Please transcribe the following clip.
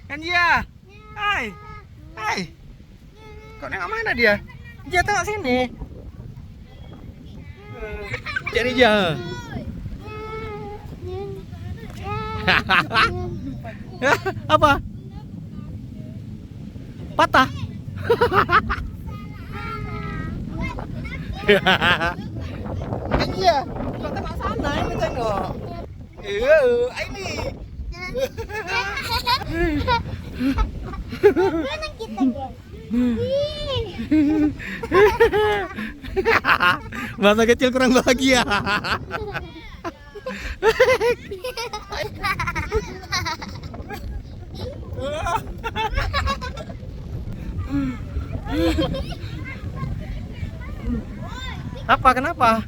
Anjia, hai, hai, kok nengok mana dia? Dia tengok sini. Jadi dia. Apa? Patah. Anjia, kok tengok sana ini tengok. Ini. Mana kita dia? Masa kecil kurang bahagia. Apa? Kenapa?